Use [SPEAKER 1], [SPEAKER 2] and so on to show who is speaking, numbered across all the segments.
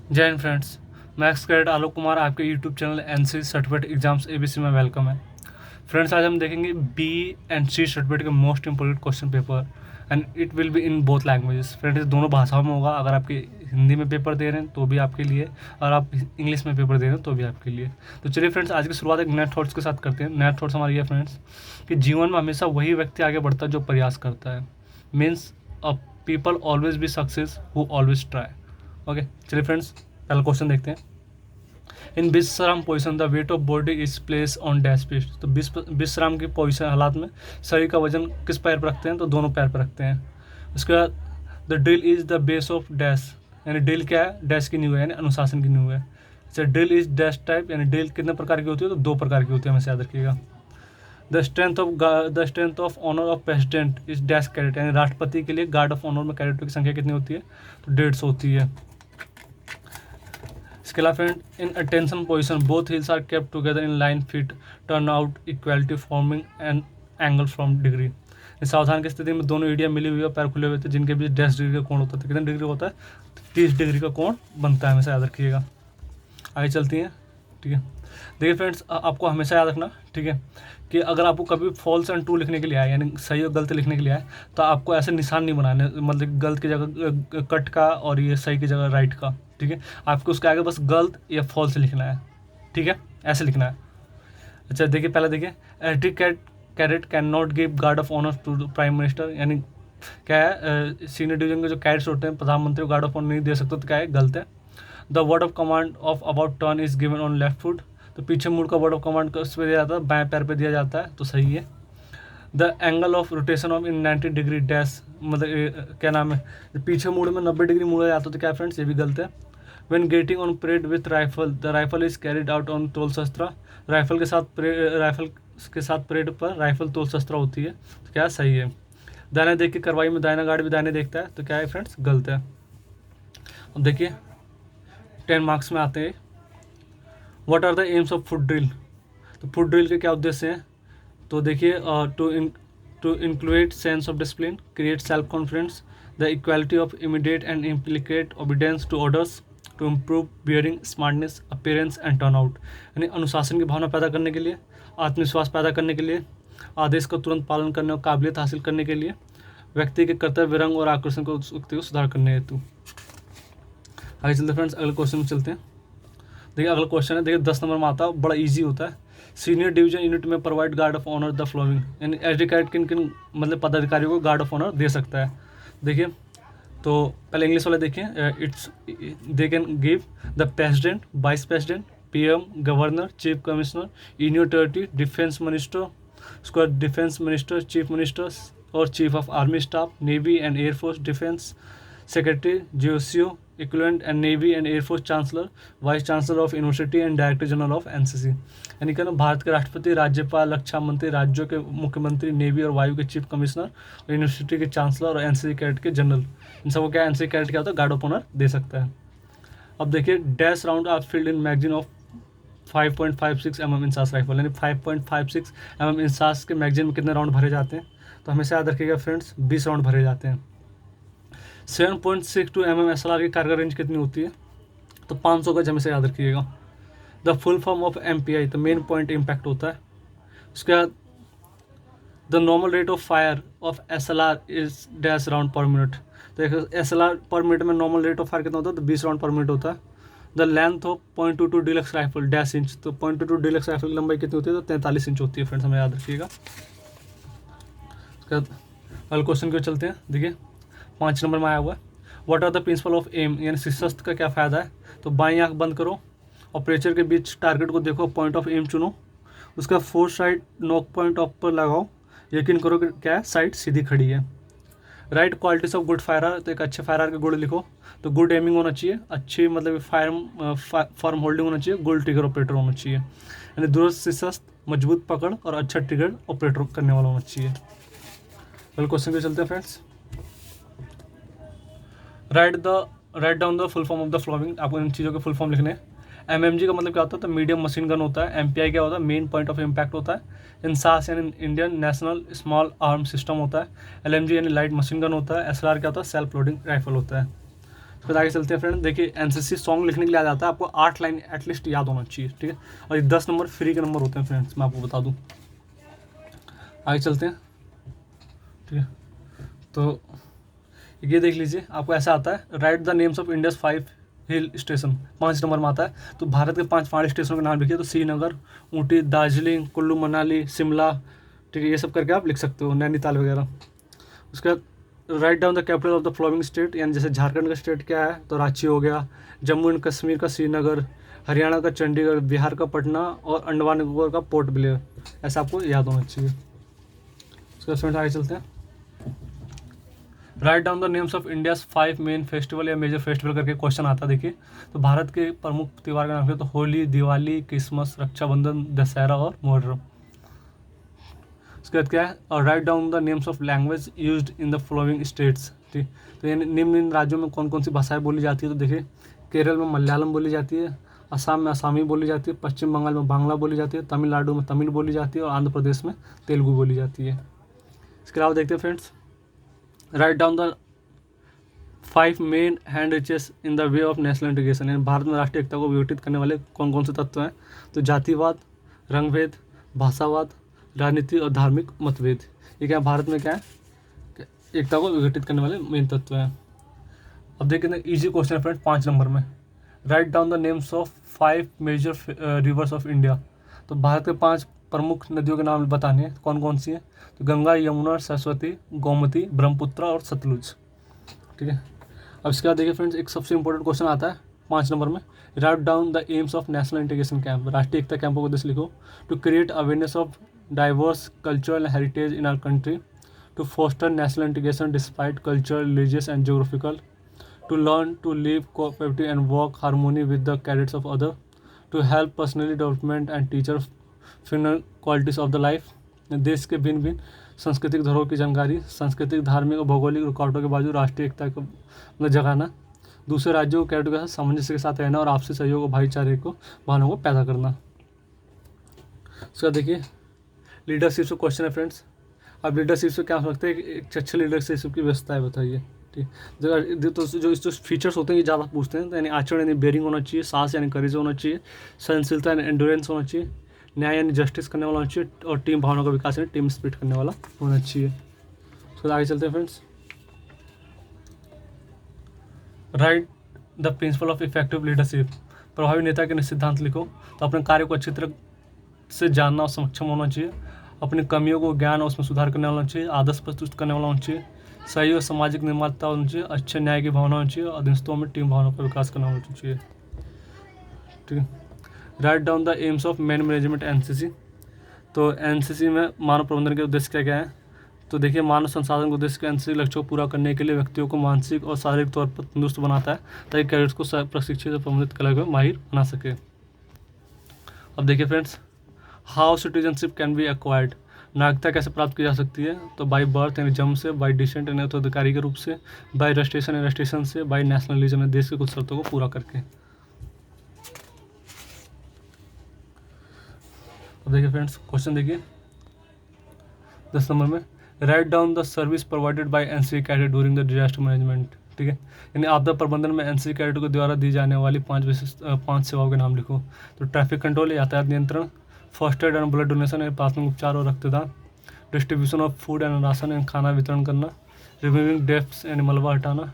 [SPEAKER 1] जय हिंद फ्रेंड्स। मैं x cadet Alok Kumar आपके YouTube channel NC certificate exams ABC में वेलकम है। फ्रेंड्स, आज हम देखेंगे बी एंड सी सर्टिफिकेट के most important question paper and it will be in both languages. Friends, दोनों भाषाओं में होगा। अगर आपके हिंदी में पेपर दे रहे हैं तो भी आपके लिए, और आप इंग्लिश में पेपर दे रहे हैं तो भी आपके लिए। तो चलिए फ्रेंड्स, आज की शुरुआत एक नए थॉट्स के साथ करते हैं। नए थॉट्स हमारे ये फ्रेंड्स कि जीवन में हमेशा वही व्यक्ति आगे बढ़ता है जो प्रयास करता है। Means a people always be success who always try. Okay, चलिए फ्रेंड्स, पहला क्वेश्चन देखते हैं। इन विश्राम position the weight of body is place on dash feet. तो विश्राम की पोजिशन हालात में शरीर का वजन किस पैर पर रखते हैं? तो दोनों पैर पर रखते हैं। उसके बाद the drill is the base of dash, यानी ड्रिल क्या है? डैश की नींव है, यानी अनुशासन की नींव है। अच्छा, ड्रिल इज डैश टाइप, यानी ड्रिल कितने प्रकार की होती है? तो दो प्रकार की होती है, हमेशा याद रखिएगा। The strength of honour of president is dash cadet, यानी राष्ट्रपति के लिए गार्ड ऑफ ऑनर में कैरेटों की संख्या कितनी होती है? तो 150 होती है। इसके अलावा friend, in attention position both heels are kept together in line feet turn out equality forming an angle from degree. सावधान की स्थिति में दोनों एडिया मिली हुई और पैर खुले हुए थे, जिनके बीच 10 डिग्री का कोण होता है। कितने डिग्री होता है? 30 डिग्री का कोण बनता है, हमेशा याद रखिएगा। आगे चलती हैं, ठीक है। देखिए फ्रेंड्स, आपको हमेशा याद रखना, ठीक है, कि अगर आपको कभी फॉल्स एंड ट्रू लिखने के लिए आए, यानी सही और गलत लिखने के लिए आए, तो आपको ऐसे निशान नहीं बनाने, मतलब गलत की जगह कट का और ये सही की जगह राइट का, ठीक है। आपको उसके आगे बस गलत या फॉल्स लिखना है, ठीक है, ऐसे लिखना है। अच्छा देखिए, पहले देखिए, etiquette cadet cannot give guard of honour to prime minister, यानी क्या है? सीनियर डिवीजन के जो कैडेट्स होते हैं प्रधानमंत्री को गार्ड ऑफ ऑनर नहीं दे सकते, तो क्या है? गलत है। The word of command of about turn is given on left foot, तो पीछे मुड़ का वर्ड ऑफ कमांड उस पर दिया जाता है, बाएं पैर पे दिया जाता है, तो सही है। The angle of rotation of in 90 degree dash, मतलब क्या नाम है? पीछे मुड़ में 90 डिग्री मुड़ा जाता है, तो क्या फ्रेंड्स? ये भी गलत है। When getting on parade with rifle, the rifle is carried out on तोल शस्त्र, राइफल के साथ परेड पर राइफल तोल शस्त्र होती है, तो क्या सही है। दाहिने देख के कार्रवाई में दाहिना गार्ड भी दाहिने देखता है, तो क्या है फ्रेंड्स? गलत है। अब देखिए 10 मार्क्स में आते हैं। What are the aims of foot drill? तो फुट ड्रिल के क्या उद्देश्य हैं? तो देखिए, to include sense of discipline, create self confidence, the equality of immediate and implicate obedience to orders, to improve bearing smartness appearance and turn out, यानी अनुशासन की भावना पैदा करने के लिए, आत्मविश्वास पैदा करने के लिए, आदेश का तुरंत पालन करने और काबिलियत हासिल करने के लिए, व्यक्ति के कर्तव्य रंग और आकर्षण को उक्ति को सुधार करने हेतु। आगे चलते फ्रेंड्स, अगले क्वेश्चन में चलते हैं। देखिए अगला क्वेश्चन है, देखिए 10 नंबर में आता है, बड़ा इजी होता है। सीनियर डिवीजन यूनिट में provide guard of honour the following, यानी एसडी कैडेट किन किन मतलब पदाधिकारियों को गार्ड ऑफ ऑनर दे सकता है? देखिए, तो पहले इंग्लिश वाले देखिए, it's they can give the president, vice president, PM, governor, chief commissioner, union territory, defence minister, उसके बाद डिफेंस मिनिस्टर, चीफ मिनिस्टर और chief of army staff, navy and air force, defence secretary, GOC or equivalent and navy and air force chancellor, vice chancellor of university and director general of NCC. यानी कि भारत के राष्ट्रपति, राज्यपाल, रक्षा मंत्री, राज्यों के मुख्यमंत्री, नेवी और वायु के चीफ कमिश्नर, यूनिवर्सिटी के चांसलर और एनसीसी कैडेट के जनरल, इन सबको क्या एनसीसी कैडेट क्या होता है? गार्ड ऑफ ऑनर दे सकता है। अब देखिए, dash round are filled in magazine of 5.56 mm INSAS rifle, यानी 5.56 mm इंसास के मैगजीन में कितने राउंड भरे जाते हैं? तो हमेशा याद रखिएगा फ्रेंड्स, 20 राउंड भरे जाते हैं। 7.62 mm SLR की कारगर रेंज कितनी होती है? तो 500 गज, हमेशा याद रखिएगा। The full form of MPI, तो मेन पॉइंट इम्पैक्ट होता है। उसके बाद the normal rate of fire of SLR is dash round पर मिनट, तो SLR पर मिनट में नॉर्मल रेट ऑफ फायर कितना होता है? तो 20 राउंड पर मिनट होता है। The length of 0.22 deluxe rifle dash inch, तो 0.22 डीलक्स राइफल की लंबाई कितनी होती है? तो 43 इंच होती है फ्रेंड्स, हमें याद रखिएगा। उसके बाद अगले क्वेश्चन की ओर चलते हैं। देखिए 5 नंबर में आया हुआ है, what are the principle of aim, यानी शस्त्र का क्या फ़ायदा है? तो बाईं आंख बंद करो, ऑपरेचर के बीच टारगेट को देखो, पॉइंट ऑफ एम चुनो, उसका 4 साइड नॉक पॉइंट ऑफ पर लगाओ, यकीन करो कि क्या है? साइड सीधी खड़ी है। Right qualities of good firer, तो एक अच्छे फायरर के गुण लिखो। तो गुड एमिंग होना चाहिए, अच्छी मतलब फर्म होल्डिंग होना चाहिए, गोल्ड ट्रिगर ऑपरेटर होना चाहिए, यानी दुरुस्त शस्त्र, मजबूत पकड़ और अच्छा ट्रिगर ऑपरेटर करने वाला होना चाहिए। कल क्वेश्चन पे चलते हैं friends. Write down the full form of the following, आपको इन चीज़ों के फुल फॉर्म लिखने हैं। MMG का मतलब क्या होता है? तो मीडियम मशीन गन होता है। MPI क्या होता है? मेन पॉइंट ऑफ इम्पैक्ट होता है। इंसास यानी Indian national small arm system होता है। LMG यानी लाइट मशीन गन होता है। SLR क्या होता है? सेल्फ लोडिंग राइफल होता है। फिर आगे चलते हैं फ्रेंड। देखिए एनसीसी सॉन्ग लिखने के लिए आ जाता है आपको 8 लाइन एटलीस्ट याद होना चाहिए, ठीक है। और ये 10 नंबर फ्री के नंबर होते हैं फ्रेंड्स, मैं आपको बता दूँ। आगे चलते हैं, ठीक है। तो ये देख लीजिए, आपको ऐसा आता है, right the names of India's 5 hill station, 5 number में आता है। तो भारत के 5 पहाड़ी स्टेशनों के नाम लिखिए। तो श्रीनगर, ऊटी, दार्जिलिंग, कुल्लू मनाली, शिमला, ठीक है, ये सब करके आप लिख सकते हो, नैनीताल वगैरह। उसके बाद right down the capital of the flowing state, यानी जैसे झारखंड का स्टेट क्या है, तो रांची हो गया, जम्मू एंड कश्मीर का श्रीनगर, हरियाणा का चंडीगढ़, बिहार का पटना और अंडमान निकोबार का पोर्ट ब्लेयर। ऐसा आपको याद होना चाहिए। उसके बाद आगे चलते हैं। Right down the names of India's 5 main festival या मेजर फेस्टिवल करके क्वेश्चन आता है। देखिए, तो भारत के प्रमुख त्यौहार का नाम है, तो होली, दिवाली, क्रिसमस, रक्षाबंधन, दशहरा और मुहर्रम। उसके बाद क्या है, और right down the names of language used in the following states, ठीक। तो यानी निम्न राज्यों में कौन कौन सी भाषाएं बोली जाती है। तो देखिए, केरल में मलयालम बोली जाती है, असम में असामी बोली जाती है, पश्चिम बंगाल में बांग्ला बोली जाती है, तमिलनाडु में तमिल बोली जाती है और आंध्र प्रदेश में तेलुगु बोली जाती है। इसके अलावा देखते हैं friends, write down the 5 main hindrances in the way of national integration, यानी भारत में राष्ट्रीय एकता को विघटित करने वाले कौन कौन से तत्व हैं। तो जातिवाद, रंगभेद, भाषावाद, राजनीति और धार्मिक मतभेद। ये क्या भारत में क्या है, एकता को विघटित करने वाले मेन तत्व हैं। अब देखिए इजी क्वेश्चन है फ्रेंड 5 नंबर में। Write down the names of 5 major rivers of India. तो भारत के 5 प्रमुख नदियों के नाम बताने हैं, कौन कौन सी हैं। तो गंगा, यमुना, सरस्वती, गोमती, ब्रह्मपुत्र और सतलुज, ठीक है। अब इसके बाद देखिए फ्रेंड्स, एक सबसे इंपॉर्टेंट क्वेश्चन आता है 5 नंबर में। Write down the aims of national integration camp, राष्ट्रीय एकता कैंपों को उद्देश्य लिखो। To create awareness of diverse cultural heritage in our country, to foster national integration despite cultural, religious and geographical, to learn to live cooperatively and work harmony with the cadets of other, to help personally development and teacher final qualities of the life। देश के भिन्न भिन्न सांस्कृतिक धरोहर की जानकारी, सांस्कृतिक, धार्मिक और भौगोलिक रुकावटों के बावजूद राष्ट्रीय एकता को मतलब जगाना, दूसरे राज्यों के कैडेटों के साथ सामंजस्य के साथ रहना और आपसी सहयोग और भाईचारे को भावनाओं को पैदा करना। उसका देखिए लीडरशिप से क्वेश्चन है फ्रेंड्स। अब लीडरशिप से क्या हो सकता है, एक अच्छे लीडरशिप की व्यवस्था है, बताइए, ठीक। तो जो फीचर्स होते हैं ये ज़्यादा पूछते हैं, तो यानी आचरण यानी बेरिंग होना चाहिए, साहस यानी करेज होना चाहिए, सहनशीलता यानी एंडोरेंस होना चाहिए, न्याय यानी जस्टिस करने वाला होना चाहिए और टीम भावना का विकास यानी टीम स्पिरिट करने वाला होना चाहिए। तो आगे चलते हैं friends. Right the principle of effective leadership, प्रभावी नेता के सिद्धांत लिखो। तो अपने कार्य को अच्छी तरह से जानना और सक्षम होना चाहिए, अपनी कमियों को ज्ञान और उसमें सुधार करने वाला होना चाहिए, आदर्श प्रस्तुत करने वाला होना चाहिए, सही और सामाजिक निर्माता होना चाहिए, अच्छे न्याय की भावना होनी चाहिए और अधीनस्थों में टीम भावना का विकास करना होना चाहिए, ठीक है। Right down the aims of man management NCC. तो एनसीसी में मानव प्रबंधन के उद्देश्य क्या क्या है। तो देखिए, मानव संसाधन के उद्देश्य के एनसीसी लक्ष्यों को पूरा करने के लिए व्यक्तियों को मानसिक और शारीरिक तौर पर तंदुरुस्त बनाता है ताकि कैडेट्स को प्रशिक्षित और प्रबंधित कला में माहिर बना सके। अब देखिए friends, how citizenship can be acquired, नागरिकता कैसे प्राप्त की जा सकती है। तो बाई बर्थ यानी जन्म से, बाई डिसेंट यानी उत्तराधिकारी के रूप से, बाई रजिस्ट्रेशन यानी रजिस्ट्रेशन से, बाई नेशनलिज्म यानी देश की कुछ शर्तों को पूरा करके। अब देखिए फ्रेंड्स, क्वेश्चन देखिए 10 नंबर में। Write down the service provided by NCC cadet during the disaster management, ठीक है। यानी आपदा प्रबंधन में एनसीसी कैडेट के द्वारा दी जाने वाली 5 सेवाओं के नाम लिखो। तो ट्रैफिक कंट्रोल, यातायात नियंत्रण, first aid and blood donation यानी प्राथमिक उपचार और रक्तदान, distribution of food and ration यानी खाना वितरण करना, रिमूविंग डेप्स यानी मलबा हटाना,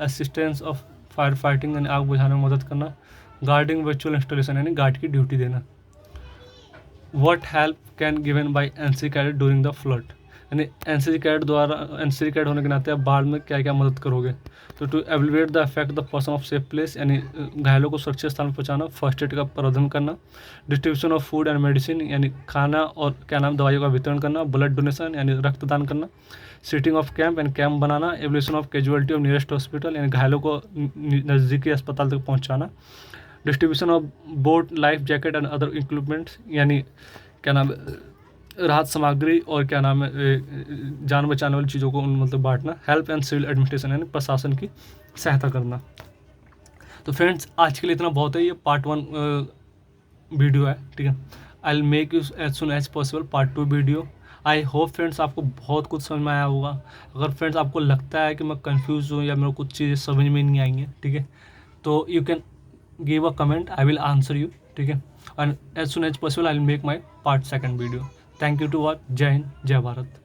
[SPEAKER 1] असिस्टेंस ऑफ फायर फाइटिंग यानी आग बुझाने में मदद करना, गार्डिंग वर्चुअल इंस्टॉलेशन यानी गार्ड की ड्यूटी देना। What help can given by NCC cadet during the flood, यानी एनसीसी कैडेट द्वारा, एनसीसी कैडेट होने के नाते आप बाढ़ में क्या क्या मदद करोगे। तो to evaluate the effect the person of safe place, यानी घायलों को सुरक्षित स्थान पर पहुंचाना, फर्स्ट एड का प्रबंधन करना, distribution of food and medicine यानी खाना और क्या नाम दवाइयों का वितरण करना, ब्लड डोनेशन यानी रक्तदान करना, सीटिंग ऑफ कैंप यानी camp banana, evolution of casualty of nearest hospital यानी घायलों को नज़दीकी अस्पताल तक पहुँचाना, distribution of boat life jacket and other equipments यानी क्या नाम राहत सामग्री और क्या नाम है जान बचाने वाली चीज़ों को मतलब बांटना, हेल्प एंड सिविल एडमिनिस्ट्रेशन यानी प्रशासन की सहायता करना। तो फ्रेंड्स, आज के लिए इतना बहुत है, ये पार्ट 1 वीडियो है, ठीक है। I will make you as soon as possible part 2 video. I hope friends आपको बहुत कुछ समझ में आया होगा। अगर फ्रेंड्स आपको लगता है कि मैं कंफ्यूज हूँ या मेरे को कुछ चीज़ें समझ में नहीं आई हैं, ठीक है, तो you can give a comment, I will answer you, ठीक है, and as soon as possible I will make my part second video. Thank you to watch. जय हिंद, जय भारत।